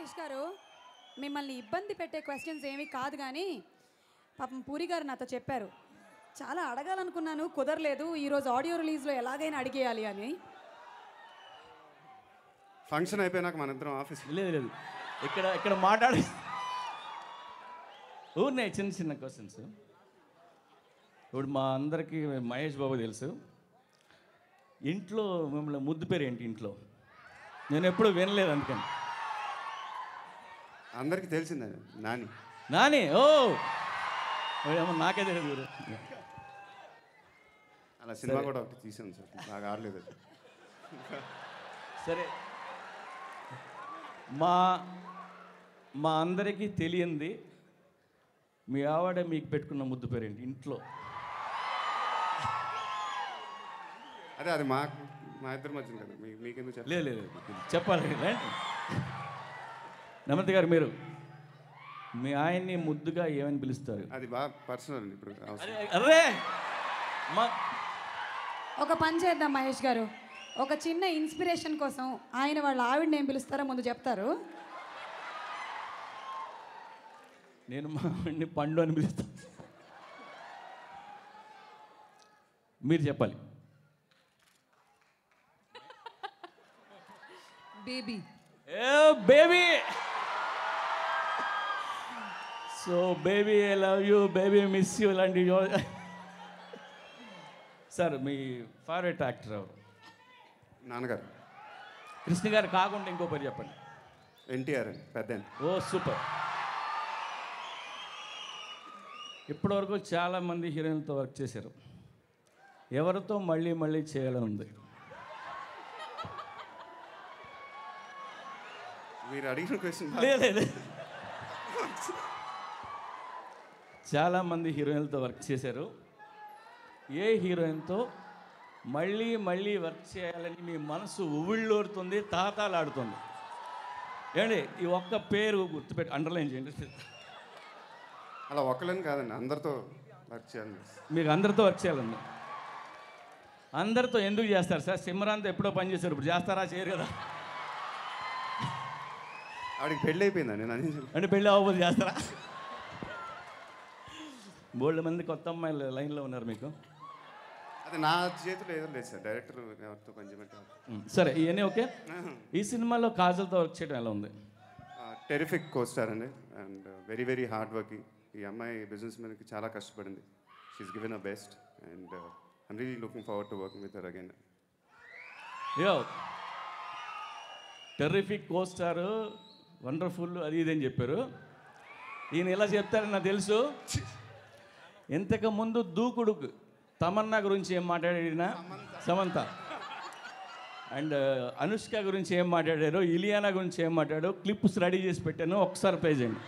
మహేష్ గారు మిమ్మల్ని ఇబ్బంది పెట్టే క్వశ్చన్స్ ఏమీ కాదు కానీ పాపం పూరి గారు నాతో చెప్పారు చాలా అడగాలనుకున్నాను కుదరలేదు ఈరోజు ఆడియో రిలీజ్లో ఎలాగైనా అడిగేయాలి అని. ఫంక్షన్ అయిపోయినాక మన ఇద్దరం ఆఫీస్ లేదు లేదు ఇక్కడ ఇక్కడ మాట్లాడి ఊరినే చిన్న చిన్న క్వశ్చన్స్. ఇప్పుడు మా అందరికీ మహేష్ బాబు తెలుసు. ఇంట్లో మిమ్మల్ని ముద్దు పేరు ఏంటి ఇంట్లో? నేను ఎప్పుడు వినలేదు అందుకని. అందరికీ తెలిసిందే నాని. నాని. ఓ ఏమో నాకే తెలియదు గురు. అలా సినిమా కూడా ఒకటి తీసాను సార్, నాకు ఆడలేదు అది. సరే మా మా అందరికీ తెలియంది మీ ఆవిడ మీకు పెట్టుకున్న ముద్దు పేరు ఏంటి ఇంట్లో? అదే అది మా ఇద్దరి మధ్య కదా, మీకెందుకు చెప్పాలి? లేదు లేదు చెప్పాలి. రండి నమస్తే గారు, మీరు మీ ఆయన్ని ముద్దుగా ఏమని పిలుస్తారు? అది బాగా పర్సనల్ అండి ఇప్పుడు అవసరం. అరే మా ఒక పని చేద్దాం మహేష్ గారు, ఒక చిన్న ఇన్స్పిరేషన్ కోసం ఆయన వాళ్ళ ఆవిడని ఏం పిలుస్తారో ముందు చెప్తారు. నేను మా ఆవిడ్ని పండు అని పిలుస్తాను. మీరు చెప్పాలి. Baby. A baby. So baby I love you, baby miss you లాంటి. సార్ మీ ఫేవరెట్ యాక్టర్ ఎవరు? నాన్నగారు. కృష్ణ గారు కాకుండా ఇంకో పేరు చెప్పండి. ఎన్టీఆర్ అండి, పెద్ద. ఓ సూపర్. ఇప్పటివరకు చాలామంది హీరోయిన్లతో వర్క్ చేశారు. ఎవరితో మళ్ళీ మళ్ళీ చేయాలని ఉంది? మీరు అడిగిన క్వశ్చన్ లేదు. చాలామంది హీరోయిన్లతో వర్క్ చేశారు. ఏ హీరోయిన్తో మళ్ళీ మళ్ళీ వర్క్ చేయాలని మీ మనసు ఉవ్విళ్ళూరుతుంది, తాతాలాడుతుంది? ఏండి ఈ ఒక్క పేరు గుర్తుపెట్టి అండర్లైన్ చేయండి. అలా ఒక్కలేని కాదండి, అందరితో వర్క్ చేయాలి. మీకు అందరితో వర్క్ చేయాలండి. అందరితో ఎందుకు చేస్తారు సార్? సిమ్రాన్తో ఎప్పుడో పని చేశారు, ఇప్పుడు చేస్తారా? చేయరు కదా. ఆవిడకి పెళ్ళి అయిపోయిందండి, నేను అంటే పెళ్ళి అవ్వబోదు చేస్తారా? బోల్డ్ మంది కొత్త అమ్మాయిలు లైన్లో ఉన్నారు మీకు. అది నా చేతిలో ఏదో లేదు సార్, డైరెక్టర్ ఎవరితో పనిచేయమంటే. సరే ఇవన్నీ ఓకే. ఈ సినిమాలో కాజల్తో వర్క్ చేయడం ఎలా ఉంది? టెరిఫిక్ కోస్టార్ అండి, and very very hard working. ఈ అమ్మాయి బిజినెస్ మ్యాన్కి చాలా కష్టపడింది. She's given a best and I'm really looking forward to working with her again. Yo terrific costar, wonderful, అది ఇది అని చెప్పారు. ఈయన ఎలా చెప్తారని నాకు తెలుసు. ఇంతకుముందు దూకుడు తమన్నా గురించి ఏం మాట్లాడినా, సమంత అండ్ అనుష్క గురించి ఏం మాట్లాడారు, ఇలియానా గురించి ఏం మాట్లాడారు, క్లిప్స్ రెడీ చేసి పెట్టాను, ఒకసారి ప్లే చేయండి.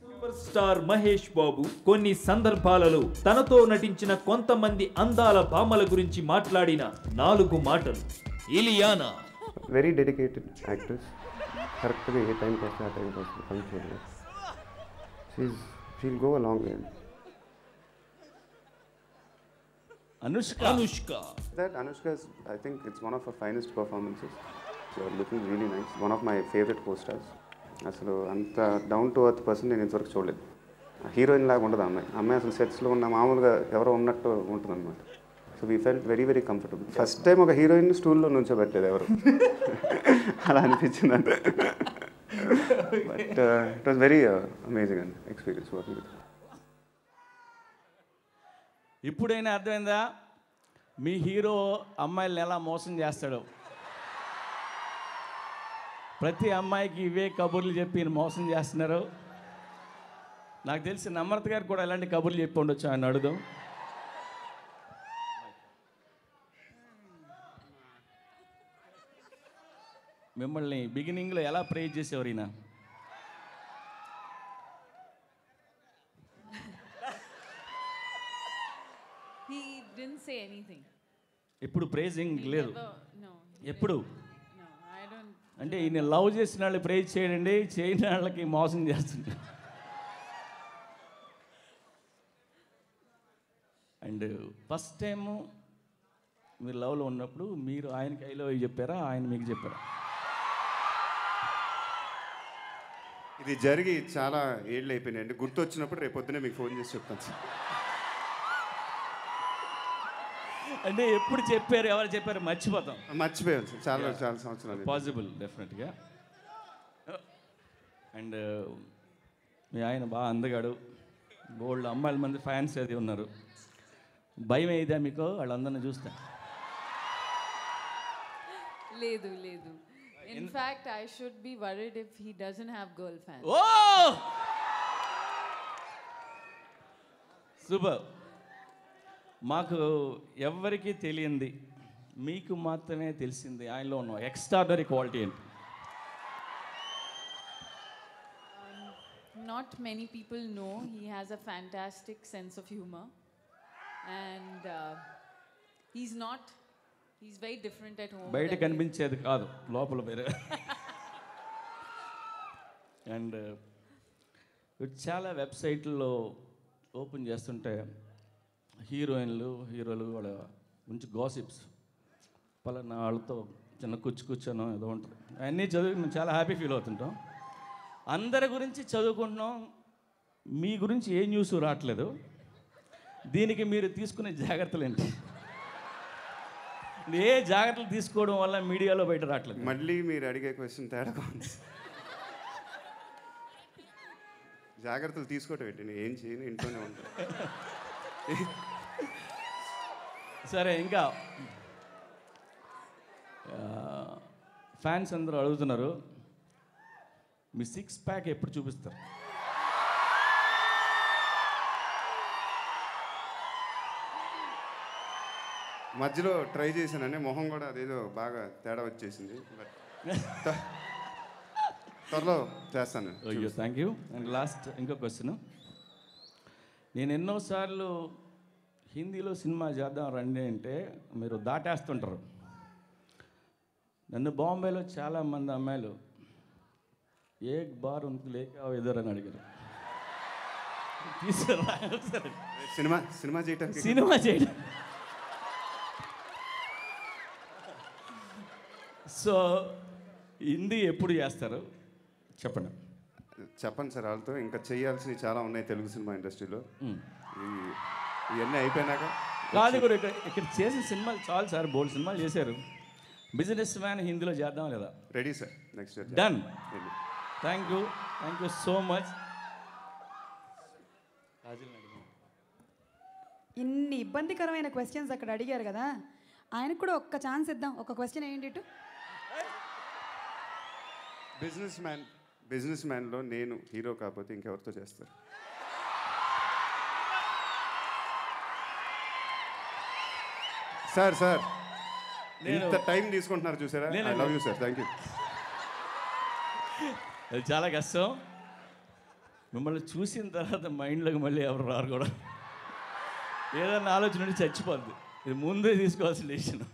సూపర్ స్టార్ మహేష్ బాబు కొన్ని సందర్భాలలో తనతో నటించిన కొంతమంది అందాల భామల గురించి మాట్లాడిన 4 మాటలు. ఇలియానా వెరీ డెడికేటెడ్ యాక్ట్రెస్, కరెక్ట్గా ఏ టైంకి వస్తే ఆ టైంకి వస్తుంది, పని చేయలేదు. She'll go a long way. Anushka That Anushka is, I think it's one of her finest performances. She was looking really nice. One of my favorite co-stars. అసలు అంత డౌన్ టు అర్త్ పర్సన్ నేను ఇంతవరకు చూడలేదు. హీరోయిన్ లాగా ఉండదు అమ్మాయి అసలు సెట్స్లో ఉన్న మామూలుగా ఎవరో ఉన్నట్టు ఉంటుంది అనమాట. So we felt very very comfortable. First time ఒక హీరోయిన్ స్టూల్లో నుంచోబెట్టలేదు ఎవరు. అలా అనిపించింది అంతే. But it was very amazing and experience working with. ఇప్పుడైనా అర్థమైందా మీ హీరో అమ్మాయిలను ఎలా మోసం చేస్తాడో? ప్రతి అమ్మాయికి ఇవే కబుర్లు చెప్పి మోసం చేస్తున్నారు. నాకు తెలిసి నమ్రత గారు కూడా ఎలాంటి కబుర్లు చెప్పి ఉండొచ్చు ఆయన అడుగుదాం. మిమ్మల్ని బిగినింగ్లో ఎలా ప్రేజ్ చేసేవారు ఈయన? He didn't say anything. ఎప్పుడు ప్రేజింగ్ లేదు. No. ఎప్పుడు No, I don't. అంటే ఈయన లవ్ చేసిన వాళ్ళు ప్రేజ్ చేయడండి, చేయని వాళ్ళకి మోసం చేస్తుంటారు. అండ్ ఫస్ట్ టైము మీరు లవ్లో ఉన్నప్పుడు మీరు ఆయనకి ఐ లవ్ యూ చెప్పారా, ఆయన మీకు చెప్పారా? ఇది జరిగి చాలా ఏళ్ళు అయిపోయినాయండి. గుర్తొచ్చినప్పుడు రేపు పొద్దునే మీకు ఫోన్ చేసి చెప్తాను సార్. అంటే ఎప్పుడు చెప్పారు, ఎవరు చెప్పారు మర్చిపోతాం. మర్చిపోయాను సార్, చాలా చాలా సంవత్సరాలు. పాసిబుల్ డెఫినెట్గా. అండ్ మీ ఆయన బాగా అందగాడు, బోల్డ్ అమ్మాయిల మంది ఫ్యాన్స్ అది ఉన్నారు. భయం అయ్యిదా మీకు వాళ్ళందరినీ చూస్తే? Ledu, ledu. In fact, I should be worried if he doesn't have girl fans. ఓ సూపర్. మాకు ఎవ్వరికీ తెలియంది, మీకు మాత్రమే తెలిసింది ఆయనలో ఉన్న ఎక్స్ట్రాడనరీ క్వాలిటీ ఏంటి? Not many people know he has a fantastic sense of humor, and he's very different at home. బయట కనిపించేది కాదు, లోపల వేరే. అండ్ చాలా వెబ్సైట్లో ఓపెన్ చేస్తుంటే హీరోయిన్లు హీరోలు వాళ్ళ గురించి గాసిప్స్, పలానా వాళ్ళతో చిన్న కూర్చొనో ఏదో ఉంటుంది, అన్నీ చదివి మేము చాలా హ్యాపీ ఫీల్ అవుతుంటాం. అందరి గురించి చదువుకుంటున్నాం, మీ గురించి ఏ న్యూస్ రావట్లేదు. దీనికి మీరు తీసుకునే జాగ్రత్తలు ఏంటి? ఏ జాగ్రత్తలు తీసుకోవడం వల్ల మీడియాలో బయట రావట్లేదు? మళ్ళీ మీరు అడిగే క్వశ్చన్ తేడాగా ఉంది. జాగ్రత్తలు తీసుకోవటం ఏంటి? నేను ఏం చేయను, ఇంట్లోనే ఉంటాను. సరే, ఇంకా ఫ్యాన్స్ అందరూ అడుగుతున్నారు, మీ 6 ప్యాక్ ఎప్పుడు చూపిస్తారు? మధ్యలో ట్రై చేశానండి, మొహం కూడా అదేదో బాగా తేడా వచ్చేసింది. బట్ త్వరలో చేస్తాను. అయ్యో, థ్యాంక్ యూ. అండ్ లాస్ట్ ఇంకో క్వశ్చన్. నేను ఎన్నోసార్లు హిందీలో సినిమా చేద్దాం రండి అంటే మీరు దాటేస్తుంటారు. నన్ను బాంబేలో చాలామంది అమ్మాయిలు ఏక్ బార్ ఉనికి లేక ఎదురని అడిగారు. సినిమా చేయటానికి సినిమా చేయడం. సో హిందీ ఎప్పుడు చేస్తారు చెప్పండి. చెప్పండి సార్, వాళ్ళతో ఇంకా చేయాల్సినవి చాలా ఉన్నాయి తెలుగు సినిమా ఇండస్ట్రీలో. ఇవన్నీ అయిపోయినాక కాదు కూడా ఇక్కడ చేసిన సినిమాలు చాలు సార్, బోల్డ్ సినిమాలు చేశారు. బిజినెస్ మ్యాన్ హిందీలో చేద్దాం లేదా? Ready sir, next year done. Thank you so much. ఇన్ని ఇబ్బందికరమైన క్వశ్చన్స్ అక్కడ అడిగారు కదా, ఆయనకు కూడా ఒక్క ఛాన్స్ ఇద్దాం. ఒక క్వశ్చన్ ఏంటి ఇటు? బిజినెస్ మ్యాన్లో నేను హీరో కాకపోతే ఇంకెవరితో చేస్తారు? సార్ ఇంత టైం తీసుకుంటున్నారు చూసారా? I love you sir, thank you. అది చాలా కష్టం. మిమ్మల్ని చూసిన తర్వాత మైండ్లోకి మళ్ళీ ఎవరు రారు కూడా. ఏదన్నా ఆలోచన ఉంటే చచ్చిపోద్ది. ఇది ముందే తీసుకోవాల్సిన డెసిషన్.